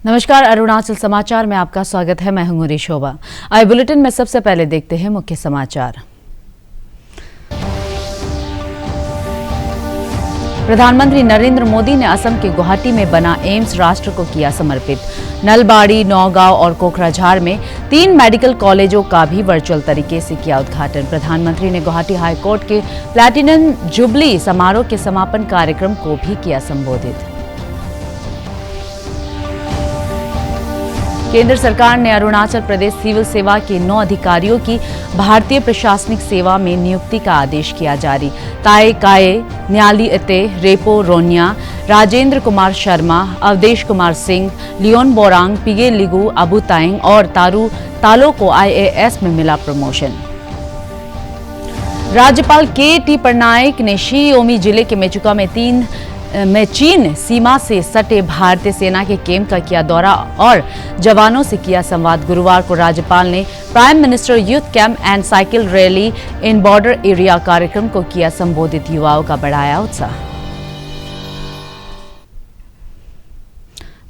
नमस्कार, अरुणाचल समाचार में आपका स्वागत है। मैं हूं शोभा। आइए बुलेटिन में सबसे पहले देखते हैं मुख्य समाचार। प्रधानमंत्री नरेंद्र मोदी ने असम के गुवाहाटी में बना एम्स राष्ट्र को किया समर्पित। नलबाड़ी, नौगांव और कोकराझार में 3 मेडिकल कॉलेजों का भी वर्चुअल तरीके से किया उद्घाटन। प्रधानमंत्री ने गुवाहाटी हाईकोर्ट के प्लैटिनम जुबली समारोह के समापन कार्यक्रम को भी किया संबोधित। केंद्र सरकार ने अरुणाचल प्रदेश सिविल सेवा के 9 अधिकारियों की भारतीय प्रशासनिक सेवा में नियुक्ति का आदेश किया जारी। ताए काये, न्याली एते, रेपो रोनिया, राजेंद्र कुमार शर्मा, अवधेश कुमार सिंह, लियोन बोरांग, पिगे लिगू, अबू ताइंग और तारू तालो को IAS में मिला प्रमोशन। राज्यपाल KT पटनायक ने शी योमी जिले के मेचुका में चीन सीमा से सटे भारतीय सेना के कैंप का किया दौरा और जवानों से किया संवाद। गुरुवार को राज्यपाल ने prime minister youth camp and cycle rally in border area कार्यक्रम को किया संबोधित। युवाओं का बढ़ाया उत्साह।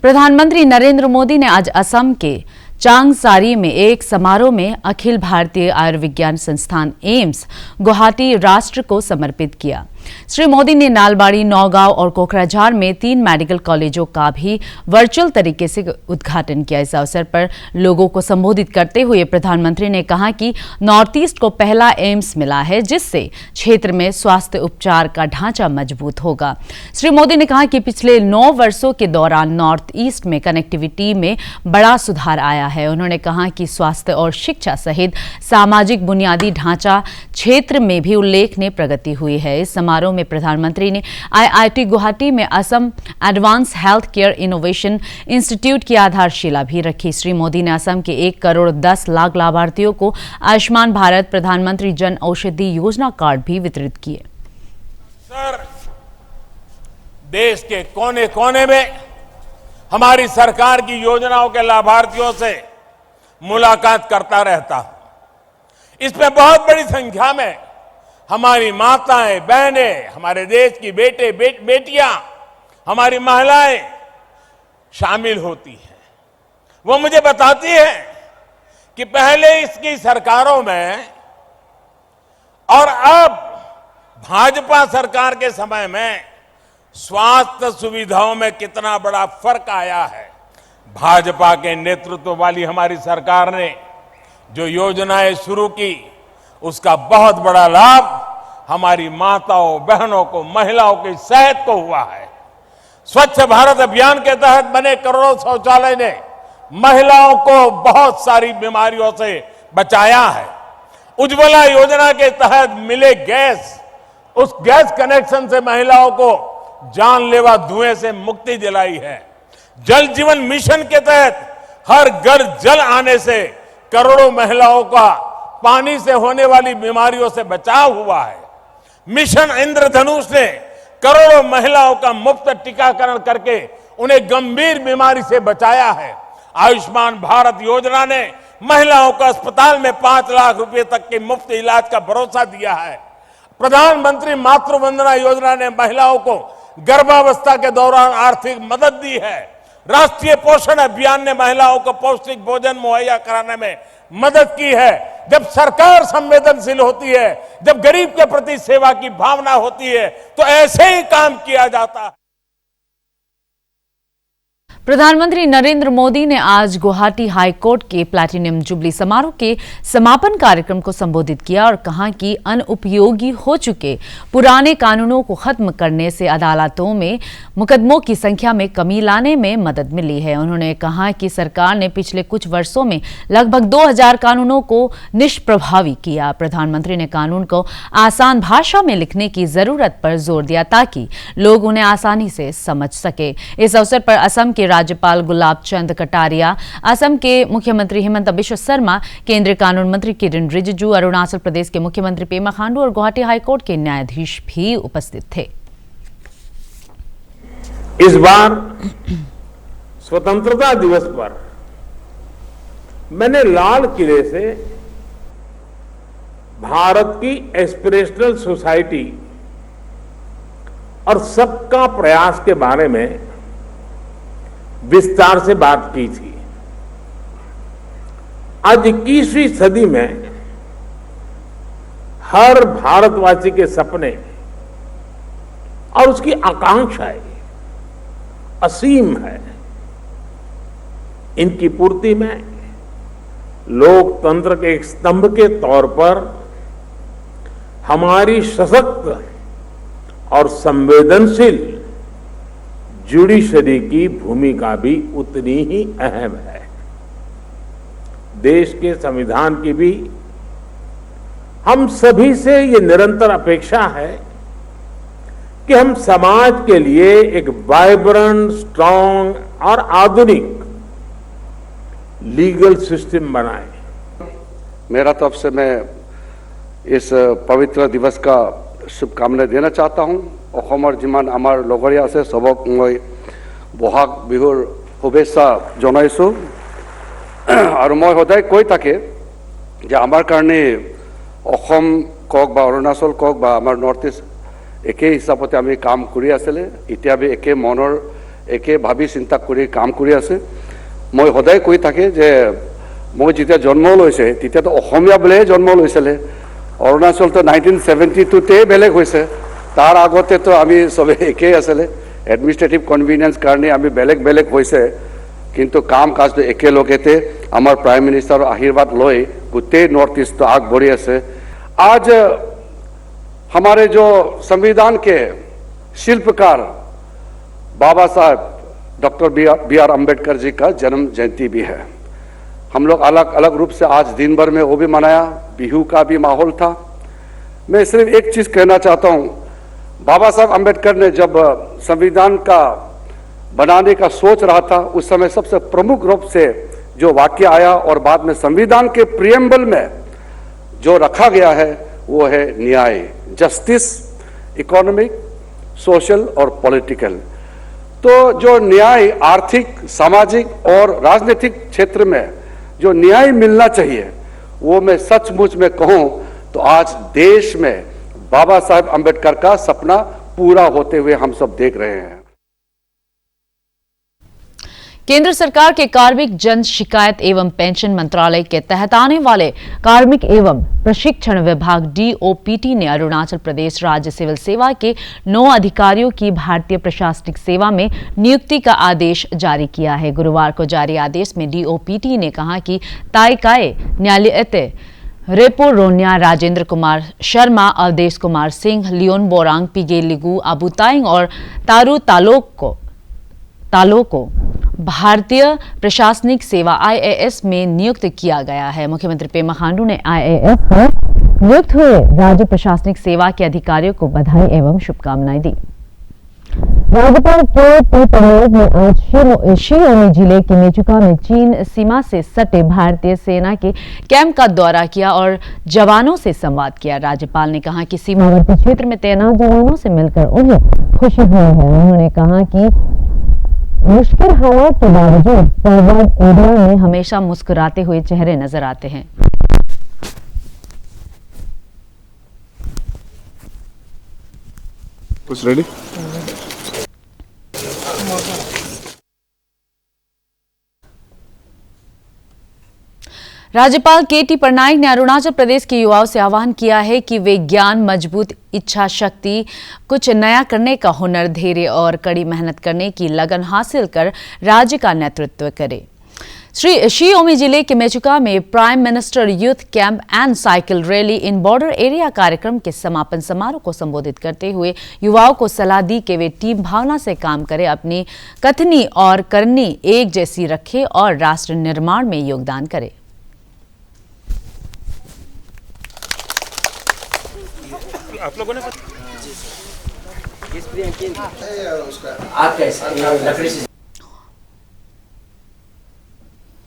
प्रधानमंत्री नरेंद्र मोदी ने आज असम के चांगसारी में एक समारोह में अखिल भारतीय आयुर्विज्ञान संस्थान एम्स गुवाहाटी राष्ट्र को समर्पित किया। श्री मोदी ने नालबाड़ी, नौगांव और कोकराझार में 3 मेडिकल कॉलेजों का भी वर्चुअल तरीके से उद्घाटन किया। इस अवसर पर लोगों को संबोधित करते हुए प्रधानमंत्री ने कहा कि नॉर्थ ईस्ट को पहला एम्स मिला है, जिससे क्षेत्र में स्वास्थ्य उपचार का ढांचा मजबूत होगा। श्री मोदी ने कहा कि पिछले 9 वर्षों के दौरान नॉर्थ ईस्ट में कनेक्टिविटी में बड़ा सुधार आया है। उन्होंने कहा कि स्वास्थ्य और शिक्षा सहित सामाजिक बुनियादी ढांचा क्षेत्र में भी उल्लेखनीय प्रगति हुई है। इस समारोह में प्रधानमंत्री ने IIT गुवाहाटी में Assam advance health care innovation institute की आधारशिला भी रखी। श्री मोदी ने असम के 1 करोड़ 10 लाख लाभार्थियों को आयुष्मान भारत प्रधानमंत्री जन औषधि योजना कार्ड भी वितरित किए। सर, देश के कोने कोने में हमारी सरकार की योजनाओं के लाभार्थियों से मुलाकात करता रहता हूं। इसमें बहुत बड़ी संख्या में हमारी माताएं, बहनें, हमारे देश की बेटियां, हमारी महिलाएं शामिल होती हैं। वो मुझे बताती है कि पहले इसकी सरकारों में और अब भाजपा सरकार के समय में स्वास्थ्य सुविधाओं में कितना बड़ा फर्क आया है। भाजपा के नेतृत्व वाली हमारी सरकार ने जो योजनाएं शुरू की, उसका बहुत बड़ा लाभ हमारी माताओं, बहनों को, महिलाओं की सेहत को हुआ है। स्वच्छ भारत अभियान के तहत बने करोड़ों शौचालय ने महिलाओं को बहुत सारी बीमारियों से बचाया है। उज्ज्वला योजना के तहत मिले गैस, उस गैस कनेक्शन से महिलाओं को जानलेवा धुएं से मुक्ति दिलाई है। जल जीवन मिशन के तहत हर घर जल आने से करोड़ों महिलाओं का पानी से होने वाली बीमारियों से बचाव हुआ है। मिशन इंद्रधनुष ने करोड़ों महिलाओं का मुफ्त टीकाकरण करके उन्हें गंभीर बीमारी से बचाया है। आयुष्मान भारत योजना ने महिलाओं को अस्पताल में 5 लाख रुपए तक के मुफ्त इलाज का भरोसा दिया है। प्रधानमंत्री मातृ वंदना योजना ने महिलाओं को गर्भावस्था के दौरान आर्थिक मदद दी है। राष्ट्रीय पोषण अभियान ने महिलाओं को पौष्टिक भोजन मुहैया कराने में मदद की है। जब सरकार संवेदनशील होती है, जब गरीब के प्रति सेवा की भावना होती है, तो ऐसे ही काम किया जाता है। प्रधानमंत्री नरेंद्र मोदी ने आज गुवाहाटी हाईकोर्ट के प्लैटिनम जुबली समारोह के समापन कार्यक्रम को संबोधित किया और कहा कि अनुपयोगी हो चुके पुराने कानूनों को खत्म करने से अदालतों में मुकदमों की संख्या में कमी लाने में मदद मिली है। उन्होंने कहा कि सरकार ने पिछले कुछ वर्षों में लगभग 2000 कानूनों को निष्प्रभावी किया। प्रधानमंत्री ने कानून को आसान भाषा में लिखने की जरूरत पर जोर दिया ताकि लोग उन्हें आसानी से समझ सके। इस अवसर पर असम के राज्यपाल गुलाब चंद कटारिया, असम के मुख्यमंत्री हिमंता बिश्व शर्मा, केंद्रीय कानून मंत्री किरेन रिजिजू, अरुणाचल प्रदेश के मुख्यमंत्री पेमा खांडू और गुवाहाटी हाईकोर्ट के न्यायाधीश भी उपस्थित थे। इस बार स्वतंत्रता दिवस पर मैंने लाल किले से भारत की एस्पिरेशनल सोसाइटी और सबका प्रयास के बारे में विस्तार से बात की थी। आज 21वीं सदी में हर भारतवासी के सपने और उसकी आकांक्षाएं असीम है। इनकी पूर्ति में लोकतंत्र के एक स्तंभ के तौर पर हमारी सशक्त और संवेदनशील जुडिशरी की भूमिका भी उतनी ही अहम है। देश के संविधान की भी हम सभी से ये निरंतर अपेक्षा है कि हम समाज के लिए एक वाइब्रेंट, स्ट्रांग और आधुनिक लीगल सिस्टम बनाएं। मेरा तरफ से मैं इस पवित्र दिवस का शुभकामना देना चाहता हूँ। অসমৰ যিমান আমাৰ লগৰীয়া আছে সবক মই বহাগ বিহুৰ শুভেচ্ছা জনাইছোঁ। আৰু মই সদায় কৈ থাকে যে আমাৰ কাৰণে অসম কওক বা অৰুণাচল কওক বা আমাৰ নৰ্থ ইষ্ট একে হিচাপতে আমি কাম কৰি আছিলে। এতিয়া আমি একে মনৰ একে ভাবি চিন্তা কৰি কাম কৰি আছে। মই সদায় কৈ থাকে যে মই যেতিয়া জন্ম লৈছে তেতিয়াতো অসমীয়া বুলিয়ে জন্ম লৈছিলে। অৰুণাচলটো 1972তে বেলেগ হৈছে। তার আগতে তো আমি সবে একেই আছিলে। এডমিনিষ্ট্রেটিভ কনভিনিয়েন্স কাৰণে আমি বেলেগ বেলেগ হৈছে, কিন্তু কাম কাজটো একেলগেতে আমাৰ প্ৰাইম মিনিষ্টাৰৰ আশীৰ্বাদ লৈ গোটেই নৰ্থ ইষ্ট আগবাঢ়ি আছে। आज हमारे जो संविधान के शिल्पकार बाबा साहब doctor B are Ambedkar ji का जन्म जयंती भी है। हम लोग अलग अलग रूप से आज दिन भर में वो भी मनाया, बिहू का भी माहौल था। मैं सिर्फ एक चीज कहना चाहता हूँ, बाबा साहब अम्बेडकर ने जब संविधान का बनाने का सोच रहा था उस समय सबसे प्रमुख रूप से जो वाक्य आया और बाद में संविधान के प्रियम्बल में जो रखा गया है वो है न्याय, जस्टिस, इकोनॉमिक, सोशल और पॉलिटिकल। तो जो न्याय आर्थिक, सामाजिक और राजनीतिक क्षेत्र में जो न्याय मिलना चाहिए वो मैं सचमुच में कहूं तो आज देश में बाबा साहब अम्बेडकर का सपना पूरा होते हुए हम सब देख रहे हैं। केंद्र सरकार के कार्मिक जन शिकायत एवं पेंशन मंत्रालय के तहत आने वाले कार्मिक एवं प्रशिक्षण विभाग DOPT ने अरुणाचल प्रदेश राज्य सिविल सेवा के 9 अधिकारियों की भारतीय प्रशासनिक सेवा में नियुक्ति का आदेश जारी किया है। गुरुवार को जारी आदेश में DOPT ने कहा कि ताइकाए न्यायालय रेपो रोन्या, राजेंद्र कुमार शर्मा, अवधेश कुमार सिंह, लियोन बोरांग, पिगे लिगू, अबुताइंग और तारू तालो को भारतीय प्रशासनिक सेवा IAS में नियुक्त किया गया है। मुख्यमंत्री पेमा खांडू ने IAS में नियुक्त हुए राज्य प्रशासनिक सेवा के अधिकारियों को बधाई एवं शुभकामनाएं दी। राज्यपाल के पटेल ने आज शी ओमी जिले के मेचुका में चीन सीमा से सटे भारतीय सेना के कैंप का दौरा किया और जवानों से संवाद किया। राज्यपाल ने कहा कि सीमावर्ती क्षेत्र में तैनात जवानों से मिलकर उन्हें खुशी हुई है। उन्होंने कहा कि मुश्किल हालात के बावजूद फॉरवर्ड एरिया में हमेशा मुस्कुराते हुए चेहरे नजर आते हैं। कुछ रेडी? राज्यपाल KT पटनायक ने अरुणाचल प्रदेश के युवाओं से आह्वान किया है कि वे ज्ञान, मजबूत इच्छा शक्ति, कुछ नया करने का हुनर, धैर्य और कड़ी मेहनत करने की लगन हासिल कर राज्य का नेतृत्व करें। श्री शी ओमी जिले के मेचुका में prime minister youth camp and cycle rally in border area कार्यक्रम के समापन समारोह को संबोधित करते हुए युवाओं को सलाह दी कि वे टीम भावना से काम करें, अपनी कथनी और करनी एक जैसी रखें और राष्ट्र निर्माण में योगदान करें। आप लोगों ने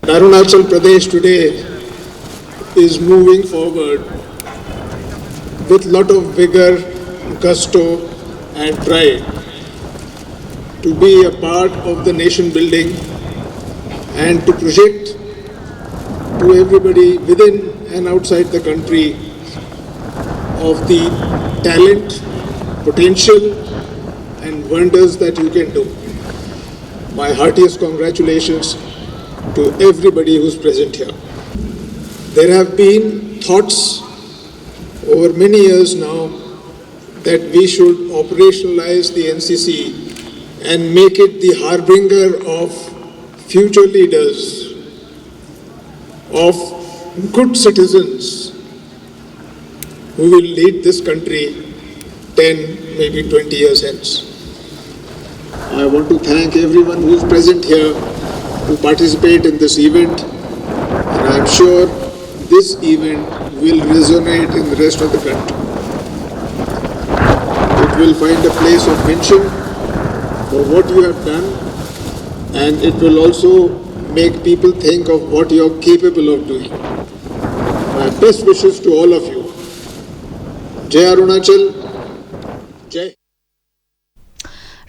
Arunachal Pradesh today is moving forward with lot of vigor, gusto and pride to be a part of the nation building and to project to everybody within and outside the country of the talent, potential and wonders that you can do. my heartiest congratulations to everybody who's present here. There have been thoughts over many years now that we should operationalize the NCC and make it the harbinger of future leaders, of good citizens who will lead this country 10, maybe 20 years hence. I want to thank everyone who is present here to participate in this event, and I am sure this event will resonate in the rest of the country. It will find a place of mention for what you have done, and it will also make people think of what you are capable of doing. My best wishes to all of you. Jai Arunachal, Jai.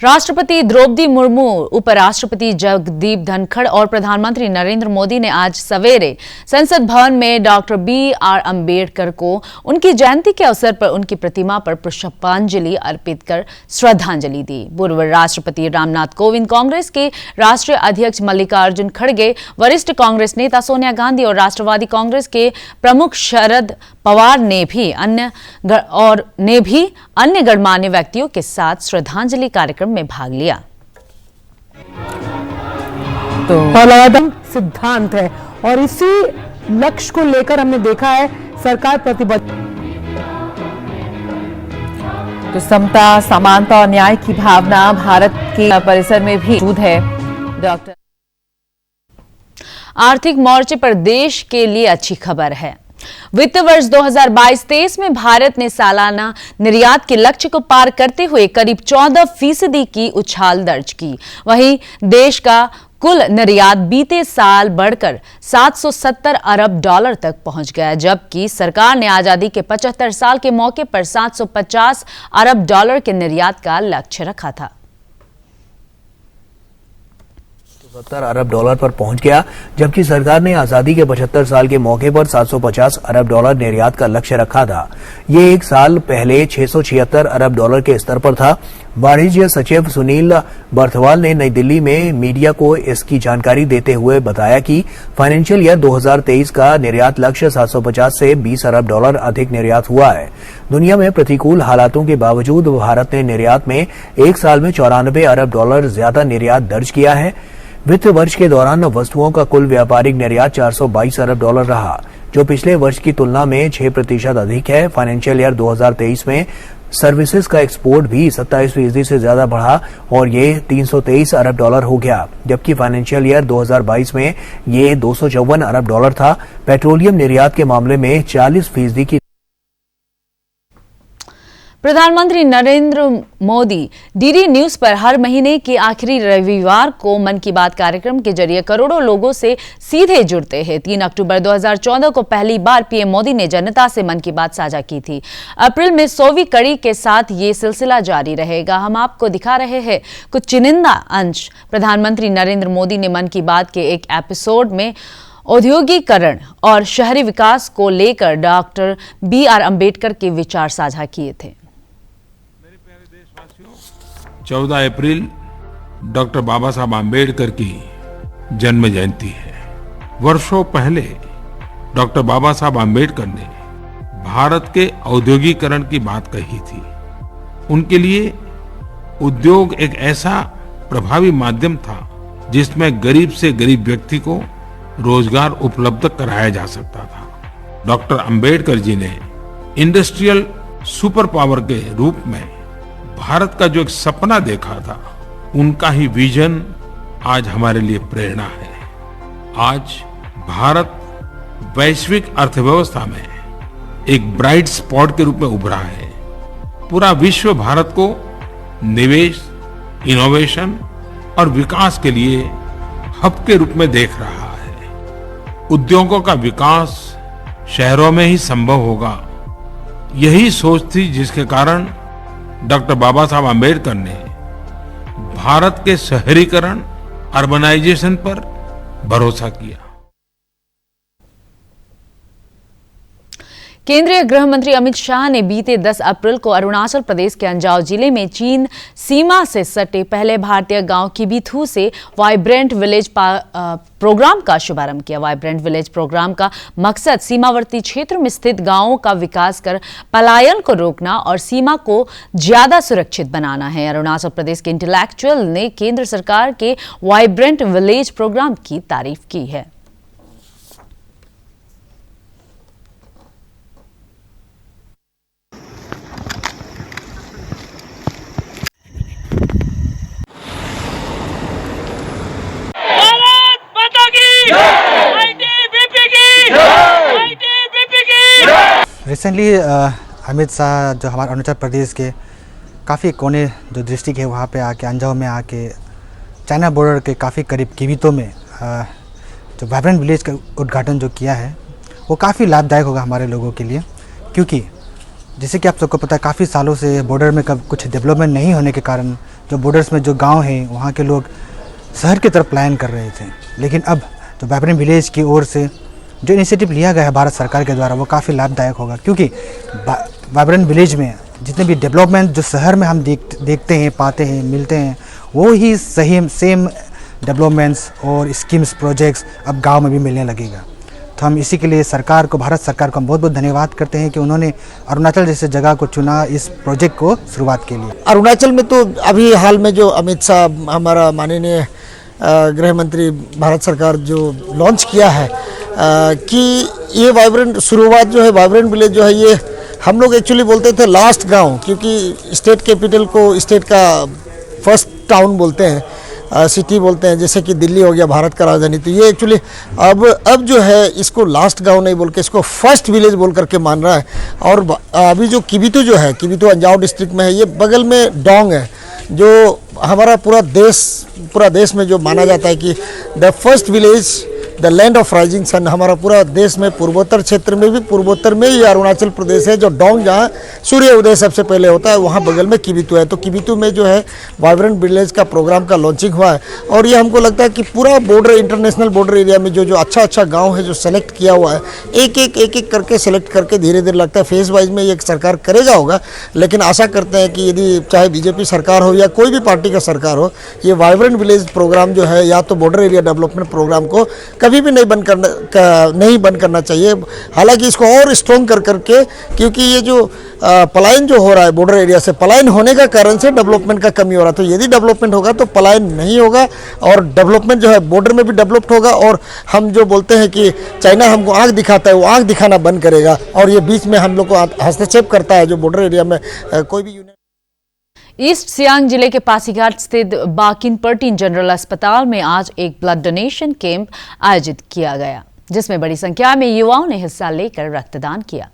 राष्ट्रपति द्रौपदी मुर्मू, उपराष्ट्रपति जगदीप धनखड़ और प्रधानमंत्री नरेंद्र मोदी ने आज सवेरे संसद भवन में डॉक्टर B.R. अम्बेडकर को उनकी जयंती के अवसर पर उनकी प्रतिमा पर पुष्पांजलि अर्पित कर श्रद्धांजलि दी। पूर्व राष्ट्रपति रामनाथ कोविंद, कांग्रेस के राष्ट्रीय अध्यक्ष मल्लिकार्जुन खड़गे, वरिष्ठ कांग्रेस नेता सोनिया गांधी और राष्ट्रवादी कांग्रेस के प्रमुख शरद पवार ने भी अन्य गणमान्य व्यक्तियों के साथ श्रद्धांजलि कार्यक्रम में भाग लिया। तो लगातार सिद्धांत है और इसी लक्ष्य को लेकर हमने देखा है सरकार प्रतिबद्ध। तो समता, समानता और न्याय की भावना भारत के परिसर में भी मौजूद है। डॉक्टर आर्थिक मोर्चे पर देश के लिए अच्छी खबर है। वित्त वर्ष 2022-23 में भारत ने सालाना निर्यात के लक्ष्य को पार करते हुए करीब 14% की उछाल दर्ज की। वहीं देश का कुल निर्यात बीते साल बढ़कर $770 अरब तक पहुंच गया, जबकि सरकार ने आजादी के 75 साल के मौके पर $750 अरब के निर्यात का लक्ष्य रखा था। $70 अरब पर पहुंच गया, जबकि सरकार ने आजादी के 75 साल के मौके पर $750 अरब निर्यात का लक्ष्य रखा था। ये एक साल पहले $676 अरब के स्तर पर था। वाणिज्य सचिव सुनील बर्थवाल ने नई दिल्ली में मीडिया को इसकी जानकारी देते हुए बताया कि फाइनेंशियल ईयर 2023 का निर्यात लक्ष्य 750 से $20 अरब अधिक निर्यात हुआ है। दुनिया में प्रतिकूल हालातों के बावजूद भारत ने निर्यात में एक साल में $94 अरब ज्यादा निर्यात दर्ज किया है। वित्त वर्ष के दौरान वस्तुओं का कुल व्यापारिक निर्यात $422 अरब रहा, जो पिछले वर्ष की तुलना में 6% अधिक है। फाइनेंशियल ईयर 2023 में सर्विसेज का एक्सपोर्ट भी 27% से ज्यादा बढ़ा और ये $323 अरब हो गया, जबकि फाइनेंशियल ईयर 2022 में ये $254 अरब था। पेट्रोलियम निर्यात के मामले में 40% की। प्रधानमंत्री नरेंद्र मोदी डीडी न्यूज पर हर महीने के आखिरी रविवार को मन की बात कार्यक्रम के जरिए करोड़ों लोगों से सीधे जुड़ते हैं। 3 अक्टूबर 2014 को पहली बार पीएम मोदी ने जनता से मन की बात साझा की थी। अप्रैल में 100वीं कड़ी के साथ ये सिलसिला जारी रहेगा। हम आपको दिखा रहे हैं कुछ चुनिंदा अंश। प्रधानमंत्री नरेंद्र मोदी ने मन की बात के एक एपिसोड में औद्योगिकरण और शहरी विकास को लेकर डॉक्टर B.R. अम्बेडकर के विचार साझा किए थे। 14 अप्रैल डॉक्टर बाबा साहब आम्बेडकर की जन्म जयंती है। वर्षों पहले डॉक्टर बाबा साहब आम्बेडकर ने भारत के औद्योगिकरण की बात कही थी। उनके लिए उद्योग एक ऐसा प्रभावी माध्यम था जिसमें गरीब से गरीब व्यक्ति को रोजगार उपलब्ध कराया जा सकता था। डॉक्टर आम्बेडकर जी ने इंडस्ट्रियल सुपर पावर के रूप में भारत का जो एक सपना देखा था, उनका ही विजन आज हमारे लिए प्रेरणा है। आज भारत वैश्विक अर्थव्यवस्था में एक ब्राइट स्पॉट के रूप में उभरा है। पूरा विश्व भारत को निवेश, इनोवेशन और विकास के लिए हब के रूप में देख रहा है। उद्योगों का विकास शहरों में ही संभव होगा, यही सोच थी जिसके कारण डॉक्टर बाबा साहब आम्बेडकर ने भारत के शहरीकरण, अर्बनाइजेशन पर भरोसा किया। केंद्रीय गृह मंत्री अमित शाह ने बीते 10 अप्रैल को अरुणाचल प्रदेश के अंजाव जिले में चीन सीमा से सटे पहले भारतीय गांव किबिथु से वाइब्रेंट विलेज प्रोग्राम का शुभारंभ किया। वाइब्रेंट विलेज प्रोग्राम का मकसद सीमावर्ती क्षेत्र में स्थित गांवों का विकास कर पलायन को रोकना और सीमा को ज्यादा सुरक्षित बनाना है। अरुणाचल प्रदेश के इंटेलेक्चुअल ने केंद्र सरकार के वाइब्रेंट विलेज प्रोग्राम की तारीफ की है। रिसेंटली अमित शाह जो हमारे अरुणाचल प्रदेश के काफ़ी कोने जो डिस्ट्रिक्ट है वहाँ पे आके अंजाव में आके चाइना बॉर्डर के काफ़ी करीब किबिथु में जो वाइब्रेंट विलेज का उद्घाटन जो किया है वो काफ़ी लाभदायक होगा हमारे लोगों के लिए, क्योंकि जैसे कि आप सबको पता है काफ़ी सालों से बॉर्डर में कब कुछ डेवलपमेंट नहीं होने के कारण जो बॉर्डर्स में जो गाँव हैं वहाँ के लोग शहर की तरफ प्लान कर रहे थे। लेकिन अब जो वाइब्रेंट विलेज की ओर से जो इनिशिएटिव लिया गया है भारत सरकार के द्वारा वो काफ़ी लाभदायक होगा, क्योंकि वाइब्रेंट विलेज में जितने भी डेवलपमेंट जो शहर में हम देखते हैं, पाते हैं, मिलते हैं, वो ही सेम डेवलपमेंट्स और स्कीम्स प्रोजेक्ट्स अब गांव में भी मिलने लगेगा। तो हम इसी के लिए सरकार को, भारत सरकार को हम बहुत बहुत धन्यवाद करते हैं कि उन्होंने अरुणाचल जैसे जगह को चुना इस प्रोजेक्ट को शुरुआत के लिए। अरुणाचल में तो अभी हाल में जो अमित शाह हमारा माननीय गृह मंत्री भारत सरकार जो लॉन्च किया है कि ये वाइब्रेंट शुरुआत जो है वाइब्रेंट विलेज जो है ये हम लोग एक्चुअली बोलते थे लास्ट गांव, क्योंकि स्टेट कैपिटल को स्टेट का फर्स्ट टाउन बोलते हैं, सिटी बोलते हैं, जैसे कि दिल्ली हो गया भारत का राजधानी। तो ये एक्चुअली अब जो है इसको लास्ट गांव नहीं बोल के इसको फर्स्ट विलेज बोल करके मान रहा है। और अभी जो किबिथु जो है, किबिथु अंजाव डिस्ट्रिक्ट में है, ये बगल में डोंग है जो हमारा पूरा देश में जो माना जाता है कि the first village the land of rising sun, हमारा पूरा देश में पूर्वोत्तर क्षेत्र में भी, पूर्वोत्तर में ये अरुणाचल प्रदेश है जो डोंग जहाँ सूर्य उदय सबसे पहले होता है, वहाँ बगल में किबिथु है। तो किबिथु में जो है वाइब्रेंट विलेज का प्रोग्राम का लॉन्चिंग हुआ है और ये हमको लगता है कि पूरा बॉर्डर, इंटरनेशनल बॉर्डर एरिया में जो अच्छा गाँव है जो सेलेक्ट किया हुआ है, एक करके सेलेक्ट करके धीरे धीरे लगता है फेज वाइज में ये सरकार करेगा होगा। लेकिन आशा करते हैं कि यदि चाहे बीजेपी सरकार हो या कोई भी पार्टी का सरकार हो, ये वाइब्रेंट विलेज प्रोग्राम जो है या तो बॉर्डर एरिया डेवलपमेंट प्रोग्राम को कभी भी नहीं बंद करना चाहिए। हालांकि इसको और स्ट्रॉन्ग कर करके, क्योंकि ये जो पलायन जो हो रहा है बॉर्डर एरिया से, पलायन होने का कारण से डेवलपमेंट का कमी हो रहा है। तो यदि डेवलपमेंट होगा तो पलायन नहीं होगा और डेवलपमेंट जो है बॉर्डर में भी डेवलप्ड होगा। और हम जो बोलते हैं कि चाइना हमको आंख दिखाता है, वो आंख दिखाना बंद करेगा और ये बीच में हम लोग को हस्तक्षेप करता है जो बॉर्डर एरिया में कोई भी यूनिट। ईस्ट सियांग जिले के पासीघाट स्थित बाकिन पर्टिन जनरल अस्पताल में आज एक ब्लड डोनेशन कैंप आयोजित किया गया, जिसमें बड़ी संख्या में युवाओं ने हिस्सा लेकर रक्तदान किया।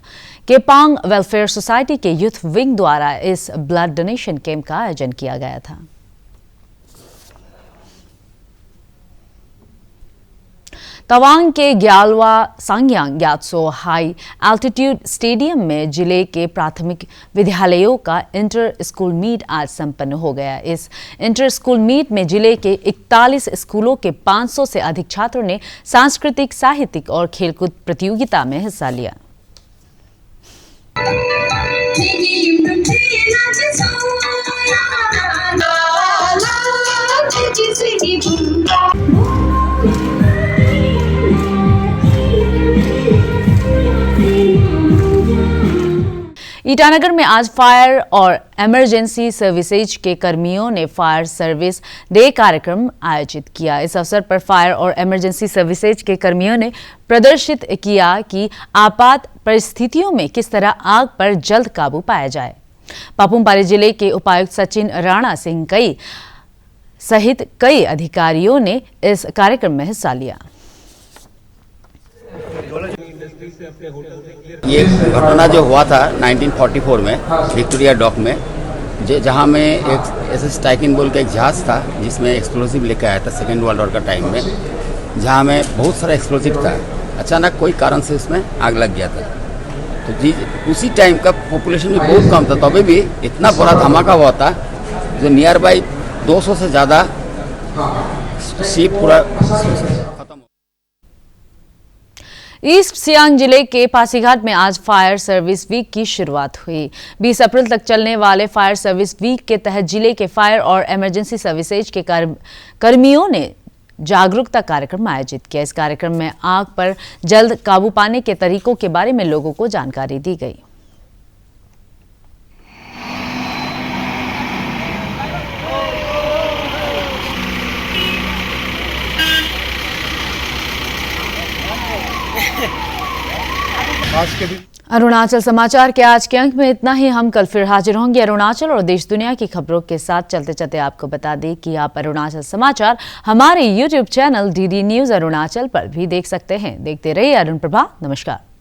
केपांग वेलफेयर सोसाइटी के यूथ विंग द्वारा इस ब्लड डोनेशन कैंप का आयोजन किया गया था। तवांग के Gyalwa सांग्यांग Gyatso high altitude stadium में जिले के प्राथमिक विद्यालयों का इंटर स्कूल मीट आज संपन्न हो गया। इस इंटर स्कूल मीट में जिले के 41 स्कूलों के 500 से अधिक छात्रों ने सांस्कृतिक, साहित्यिक और खेलकूद प्रतियोगिता में हिस्सा लिया। ईटानगर में आज फायर और इमरजेंसी सर्विसेज के कर्मियों ने फायर सर्विस डे कार्यक्रम आयोजित किया। इस अवसर पर फायर और इमरजेंसी सर्विसेज के कर्मियों ने प्रदर्शित किया कि आपात परिस्थितियों में किस तरह आग पर जल्द काबू पाया जाए। पापुमपारे जिले के उपायुक्त सचिन राणा सिंह सहित कई अधिकारियों ने इस कार्यक्रम में हिस्सा लिया। ये घटना जो हुआ था 1944 में विक्टोरिया डॉक में, जहाँ में एक एसएस टाइकिन बोल का एक जहाज़ था जिसमें एक्सप्लोसिव लेकर आया था सेकेंड वर्ल्ड वॉर का टाइम में, जहाँ में बहुत सारा एक्सप्लोसिव था। अचानक कोई कारण से उसमें आग लग गया था। तो जी उसी टाइम का पॉपुलेशन भी बहुत कम था, तभी भी इतना बड़ा धमाका हुआ था जो नियर बाई 200 से ज़्यादा शिप पूरा खत्म। ईस्ट सियांग जिले के पासीघाट में आज फायर सर्विस वीक की शुरुआत हुई। 20 अप्रैल तक चलने वाले फायर सर्विस वीक के तहत जिले के फायर और इमरजेंसी सर्विसेज के कर्मियों ने जागरूकता कार्यक्रम आयोजित किया। इस कार्यक्रम में आग पर जल्द काबू पाने के तरीकों के बारे में लोगों को जानकारी दी गई। अरुणाचल समाचार के आज के अंक में इतना ही। हम कल फिर हाजिर होंगे अरुणाचल और देश दुनिया की खबरों के साथ। चलते चलते आपको बता दें कि आप अरुणाचल समाचार हमारे YouTube channel DD news Arunachal पर भी देख सकते हैं। देखते रहिए अरुण प्रभा। नमस्कार।